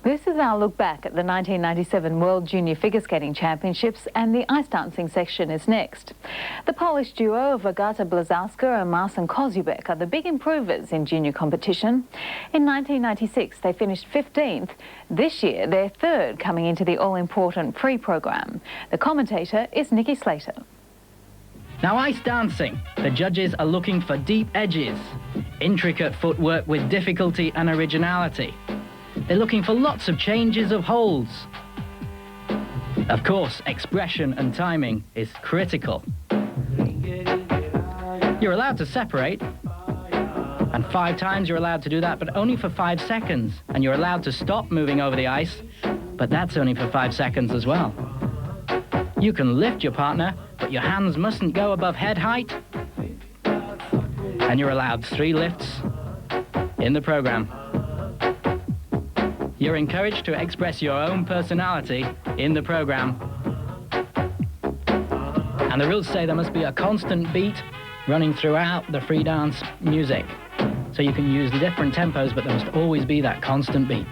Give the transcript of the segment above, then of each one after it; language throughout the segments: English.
This is our look back at the 1997 World Junior Figure Skating Championships, and the ice dancing section is next. The Polish duo of Agata Błażowska and Marcin Kozubek are the big improvers in junior competition. In 1996 they finished 15th. This year they're third, coming into the all-important pre-program. The commentator is Nicky Slater. Now, ice dancing, the judges are looking for deep edges, intricate footwork with difficulty and originality. They're looking for lots of changes of holds. Of course, expression and timing is critical. You're allowed to separate, and 5 times you're allowed to do that, but only for 5 seconds. And you're allowed to stop moving over the ice, but that's only for 5 seconds as well. You can lift your partner, but your hands mustn't go above head height. And you're allowed 3 lifts in the program. You're encouraged to express your own personality in the program. And the rules say there must be a constant beat running throughout the free dance music. So you can use different tempos, but there must always be that constant beat.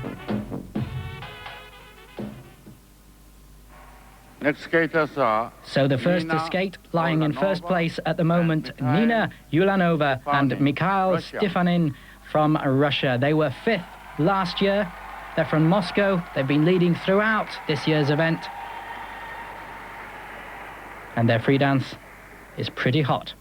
Next skaters are... So the first to skate, lying in first place at the moment, Nina Ulanova and Mikhail Stifounin from Russia. They were 5th last year. They're from Moscow. They've been leading throughout this year's event. And their free dance is pretty hot.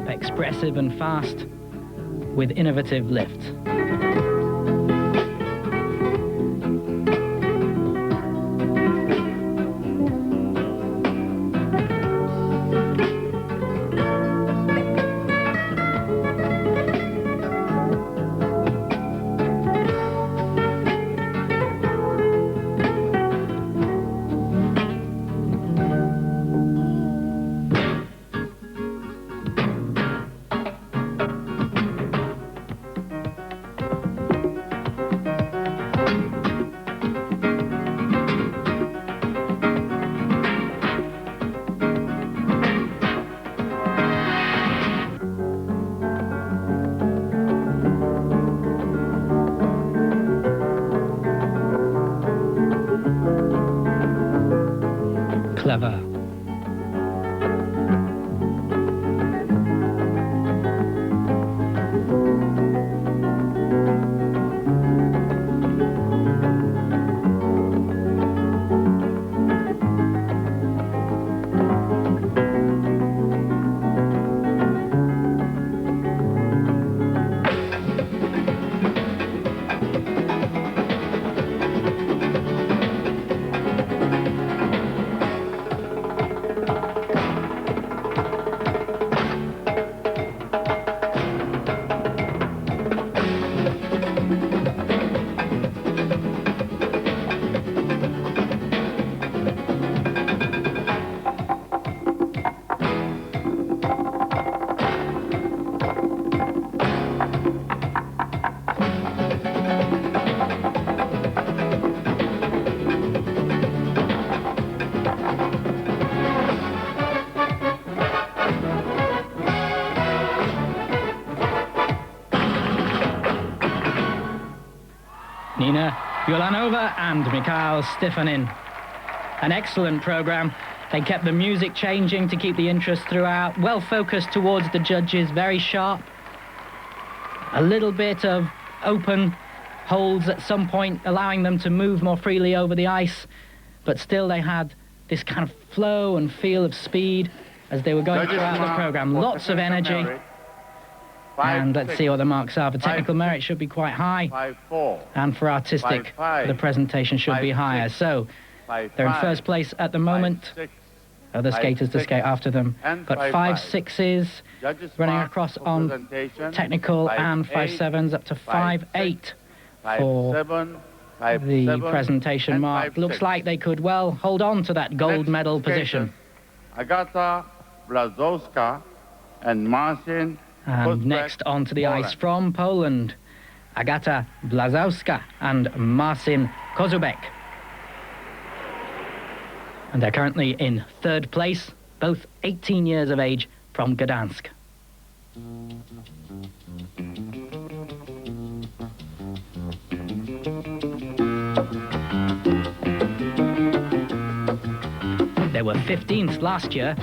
Expressive and fast with innovative lifts. Clever. Nina Ulanova and Mikhail Stifounin. An excellent program. They kept the music changing to keep the interest throughout. Well focused towards the judges, very sharp. A little bit of open holds at some point, allowing them to move more freely over the ice, but still they had this kind of flow and feel of speed as they were going throughout the program. Lots of energy. And let's see what the marks are. For technical merit should be quite high, and for artistic, the presentation should be higher. So they're in first place at the moment. Other skaters to skate after them. Got 5.6s running across on technical, and 5.7s up to 5.8 for the presentation mark. Looks like they could well hold on to that gold medal position. Agata, Błażowska, and Marcin. And next onto the ice from Poland, Agata, Błażowska and Marcin Kozubek. And they're currently in third place, both 18 years of age, from Gdansk. They were 15th last year,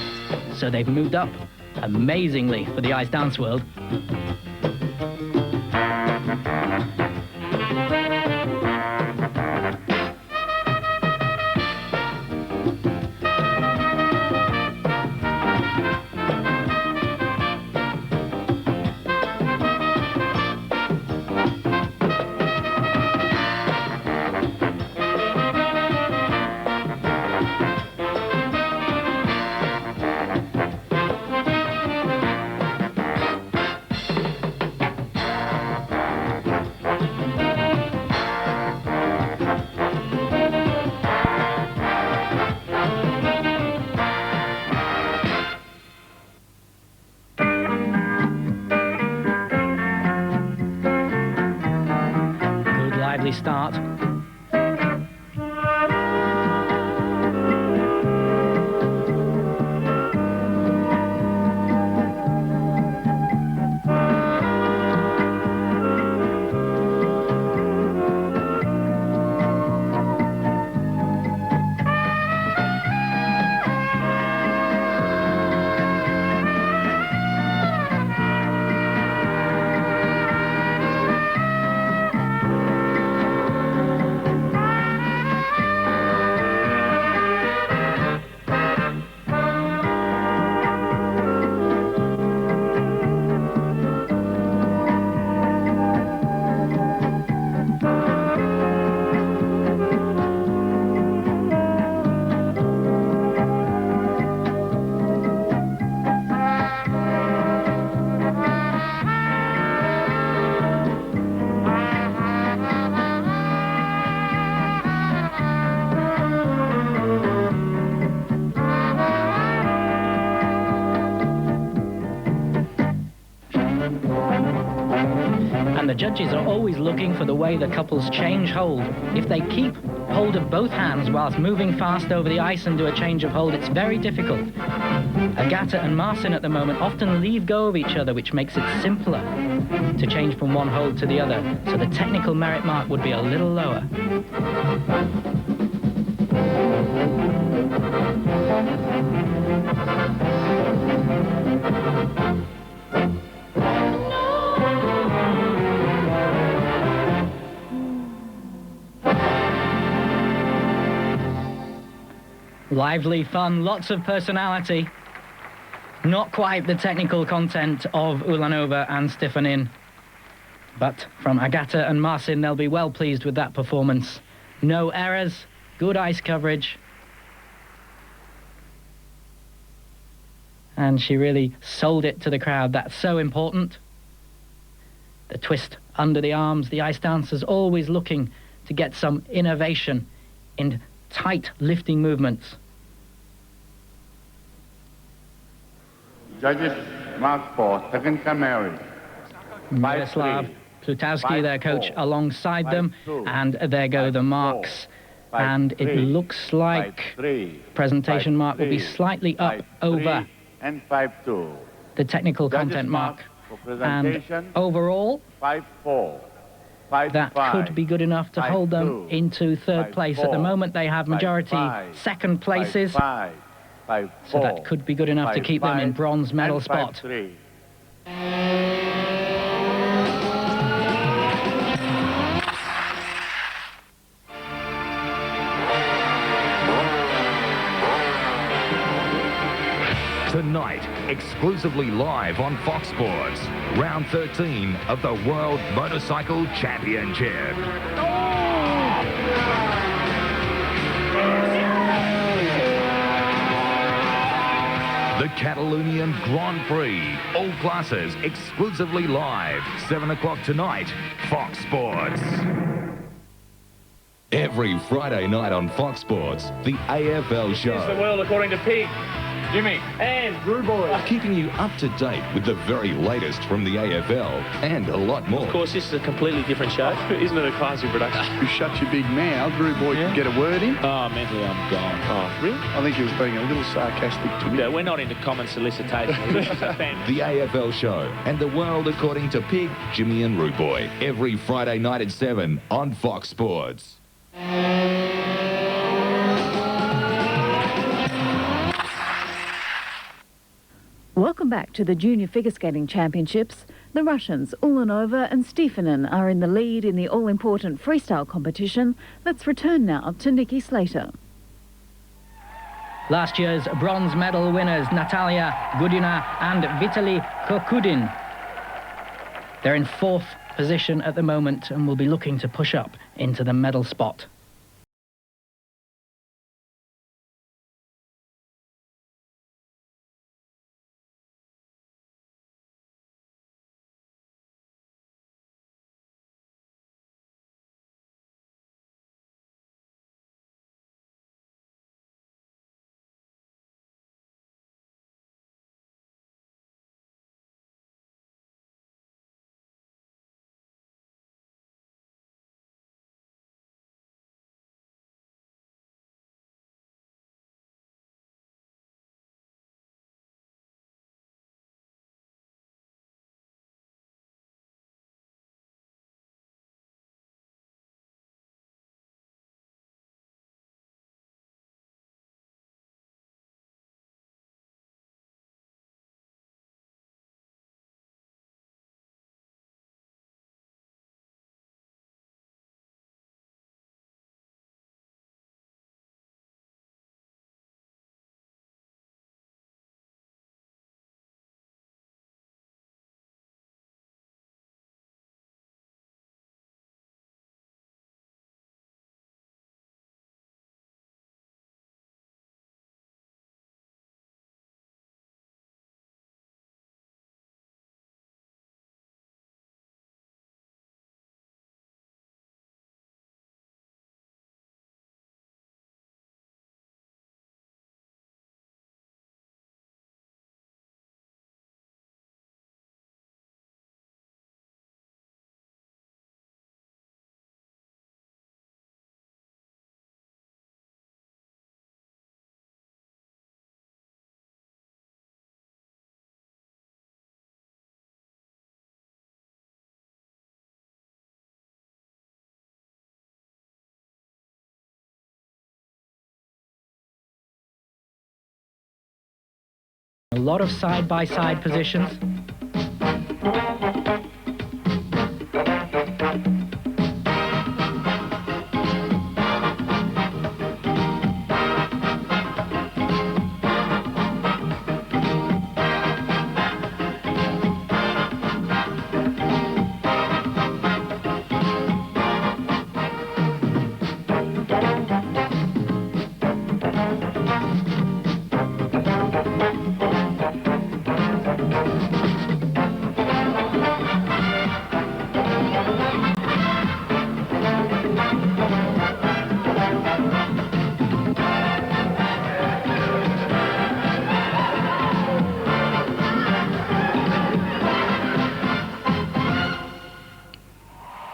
so they've moved up amazingly for the ice dance world. Start. And the judges are always looking for the way the couples change hold. If they keep hold of both hands whilst moving fast over the ice and do a change of hold, it's very difficult. Agata and Marcin at the moment often leave go of each other, which makes it simpler to change from one hold to the other. So the technical merit mark would be a little lower. Lively, fun, lots of personality. Not quite the technical content of Ulanova and Stifounin. But from Agata and Marcin, they'll be well pleased with that performance. No errors, good ice coverage. And she really sold it to the crowd. That's so important. The twist under the arms, the ice dancers always looking to get some innovation in tight lifting movements. Judges mark for technical merit. Miroslav Plutowski, their coach, alongside them, and there go the marks. And it looks like presentation mark will be slightly up over the technical content mark. And overall, that could be good enough to hold them into third place. At the moment, they have majority second places. So that could be good enough to keep them in bronze medal spot. exclusively live on Fox Sports. Round 13 of the World Motorcycle Championship. The Catalonian Grand Prix, all classes exclusively live, 7 o'clock tonight, Fox Sports. Every Friday night on Fox Sports, the AFL Show. It's the world according to Pig, Jimmy, and Brew Boy. Keeping you up to date with the very latest from the AFL and a lot more. Of course, this is a completely different show. Isn't it a classy production? You shut your big mouth, Brew Boy can get a word in. Oh, mentally I'm gone. Oh, really? I think he was being a little sarcastic to me. Yeah, we're not into common solicitation. This is a fan. The AFL Show and the world according to Pig, Jimmy and Rude Boy. Every Friday night at 7 on Fox Sports. Welcome back to the Junior Figure Skating Championships. The Russians, Ulanova and Stifounin, are in the lead in the all-important freestyle competition. Let's return now to Nicky Slater. Last year's bronze medal winners, Natalia, Gudina and Vitali Kurkudym. They're in 4th position at the moment and will be looking to push up into the medal spot. A lot of side-by-side positions.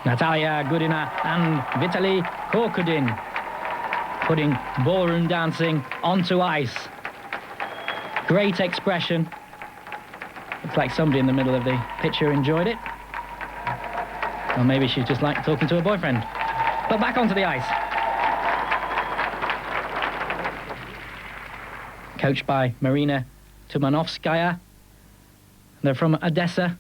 Natalia, Gudina and Vitali Kurkudym putting ballroom dancing onto ice. Great expression. Looks like somebody in the middle of the picture enjoyed it. Or maybe she's just like talking to her boyfriend. But back onto the ice. Coached by Marina Tumanovskaya. They're from Odessa.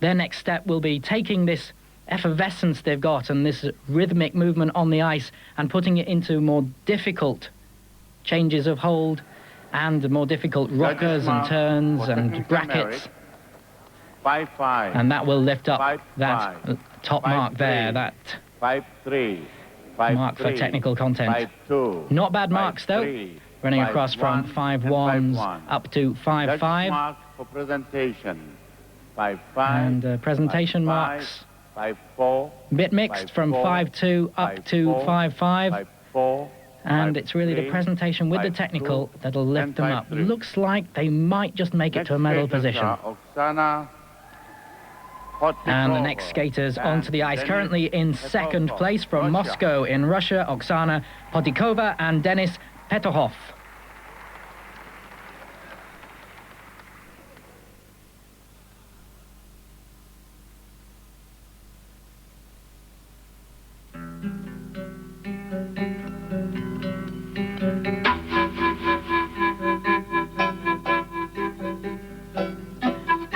Their next step will be taking this effervescence they've got and this rhythmic movement on the ice and putting it into more difficult changes of hold and more difficult rockers and turns and brackets. 5-5. And that will lift up 5-5. that top mark there, that 5-3. mark for technical content. 5-2. Not bad marks though, running across from 5-1s up to 5-5. Mark for presentation. 5-5. And presentation marks 5-4. a bit mixed from 5-2 up to 5-5. 5-4. And it's really the presentation with the technical that'll lift them up. Looks like they might just make it to a medal position. Oksana, And the next skaters onto the ice, currently in second place from Moscow in Russia, Oksana, Potdykova and Denis Petukhov.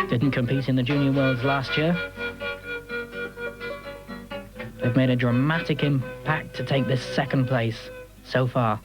Didn't compete in the Junior Worlds last year. They've made a dramatic impact to take this second place so far.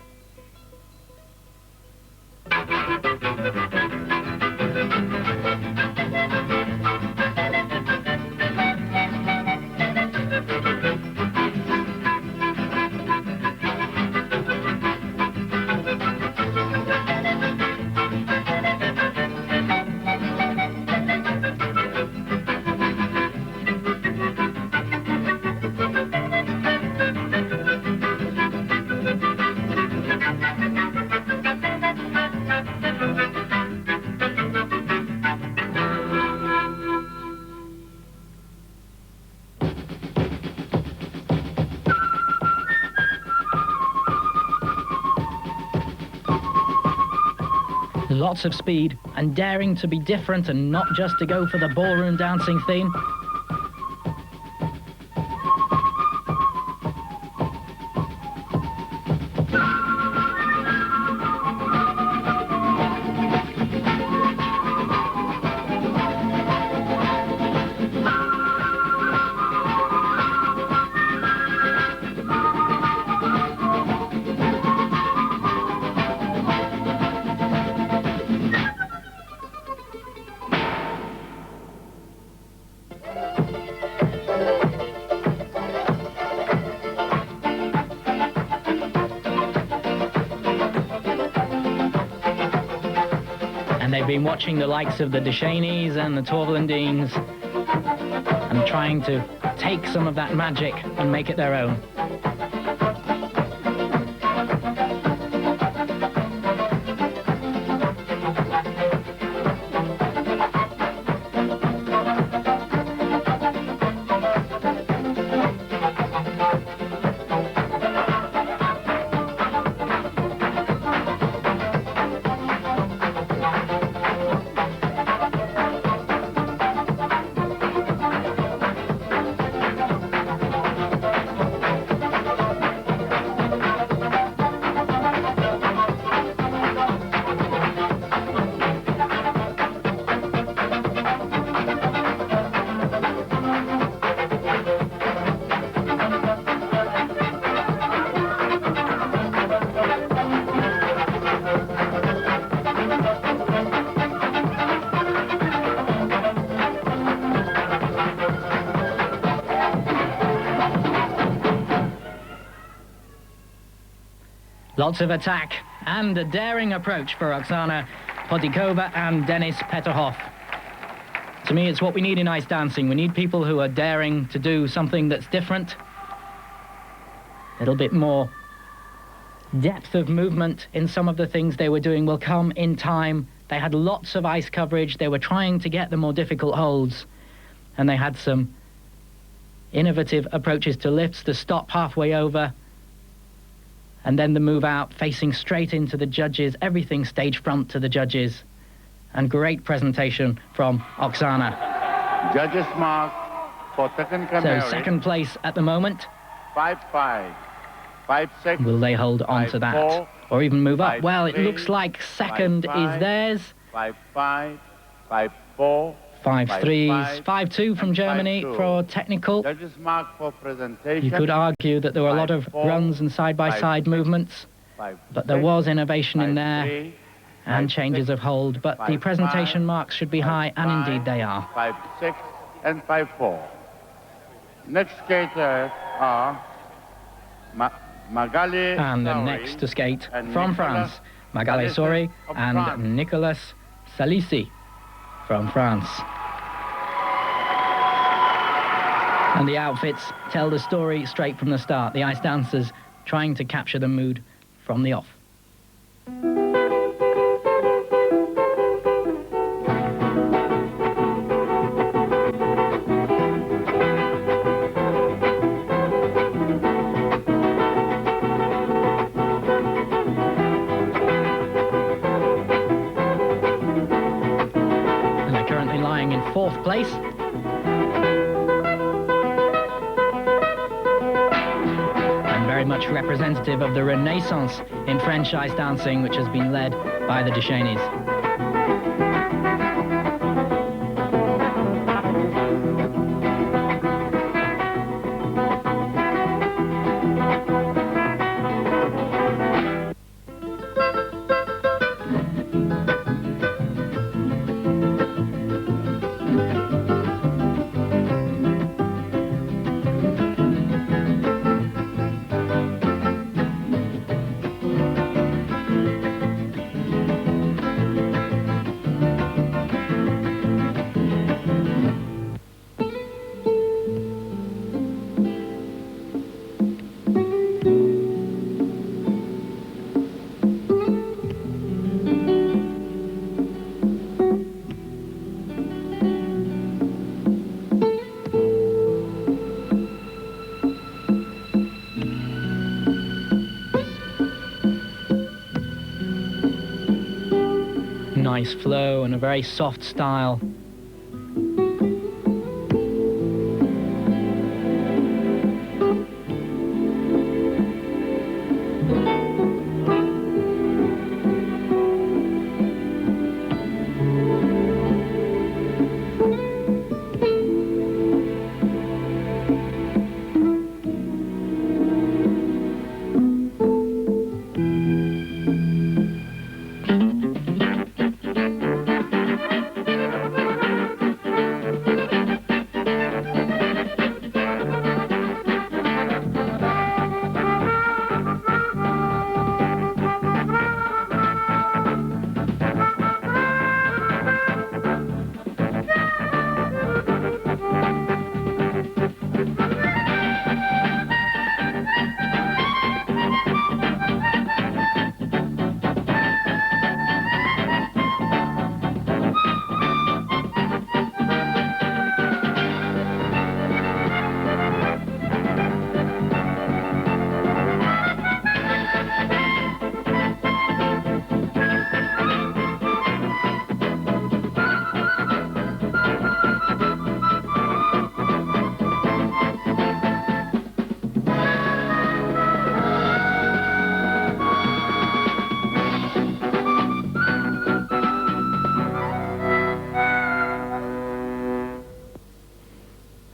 Lots of speed and daring to be different and not just to go for the ballroom dancing theme. They've been watching the likes of the Deschaines and the Torvelandines and trying to take some of that magic and make it their own. Lots of attack and a daring approach for Oksana, Potdykova and Denis Petukhov. To me, it's what we need in ice dancing. We need people who are daring to do something that's different. A little bit more depth of movement in some of the things they were doing will come in time. They had lots of ice coverage. They were trying to get the more difficult holds. And they had some innovative approaches to lifts, the stop halfway over, and then the move out, facing straight into the judges, everything stage front to the judges. And great presentation from Oksana. Judges mark for technical So second place at the moment. 5-5, 5-6. Will they hold on to that? Or even move up? Well, it looks like second 5-5, is theirs. 5-5, 5-4. 5-3s, 5-2 from Germany 5-2. for technical. Judges mark for presentation. You could argue that there were a lot of 5-4, runs and side-by-side 5-6, movements, 5-6, but there was innovation in there. and changes of hold, but the presentation marks should be high, and indeed they are. 5-6 and 5-4. Next skaters are Magali And the Sauri next to skate and from Nicolas France, Magali Sauri of France. and Nicolas Salicis from France. And the outfits tell the story straight from the start. The ice dancers trying to capture the mood from the off. And they're currently lying in 4th place. Very much representative of the renaissance in French ice dancing, which has been led by the Denis. Nice flow and a very soft style.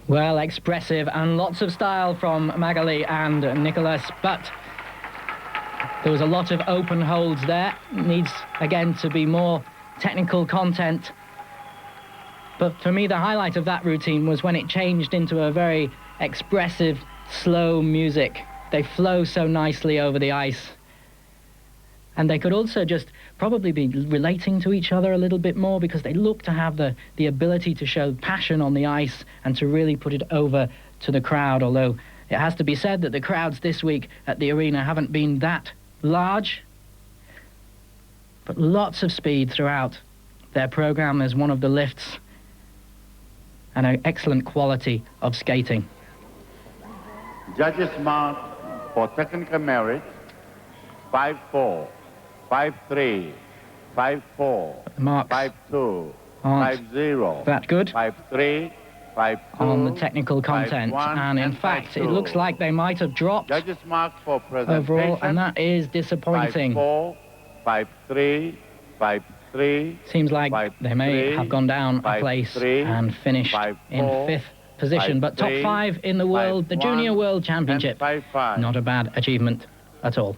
Well, expressive and lots of style from Magali and Nicolas, but there was a lot of open holds there. Needs, again, to be more technical content. But for me, the highlight of that routine was when it changed into a very expressive, slow music. They flow so nicely over the ice. And they could also just probably be relating to each other a little bit more, because they look to have the ability to show passion on the ice and to really put it over to the crowd, although it has to be said that the crowds this week at the arena haven't been that large. But lots of speed throughout their program as one of the lifts, and an excellent quality of skating. Judges mark for technical merit 5-4, 5-3, 5-4, Marks 5-2, aren't 5-0, that good 5-3, 5-2, on the technical content, 5-1, and in fact 5-2. it looks like they might have dropped Judges mark for presentation overall, and that is disappointing. 5-4, 5-3, 5-3. Seems like they may have gone down a place and finished in 5th position, but top 5 in the world, the Junior World Championship. Not a bad achievement at all.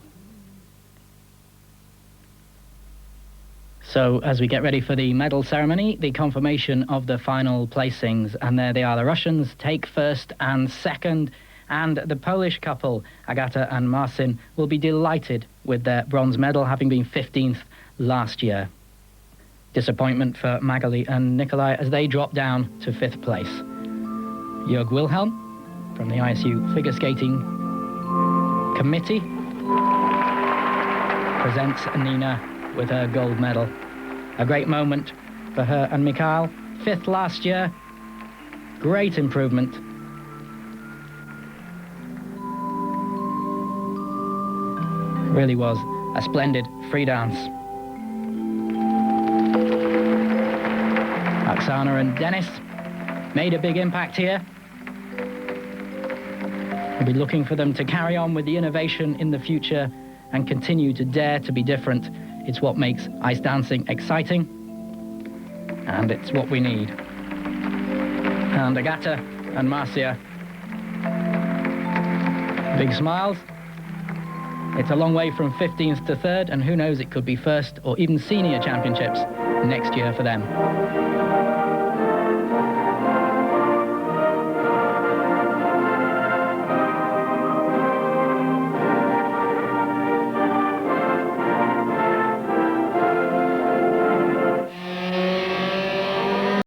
So as we get ready for the medal ceremony, the confirmation of the final placings, and there they are. The Russians take first and second, and the Polish couple, Agata and Marcin, will be delighted with their bronze medal, having been 15th last year. Disappointment for Magali and Nicolas as they drop down to 5th place. Jörg Wilhelm from the ISU Figure Skating Committee presents Nina with her gold medal. A great moment for her and Mikhail. 5th last year. Great improvement. Really was a splendid free dance. Oksana and Denis made a big impact here. We'll be looking for them to carry on with the innovation in the future and continue to dare to be different. It's what makes ice dancing exciting, and it's what we need. And Agata and Marcia, big smiles. It's a long way from 15th to 3rd, and who knows, it could be 1st or even senior championships next year for them.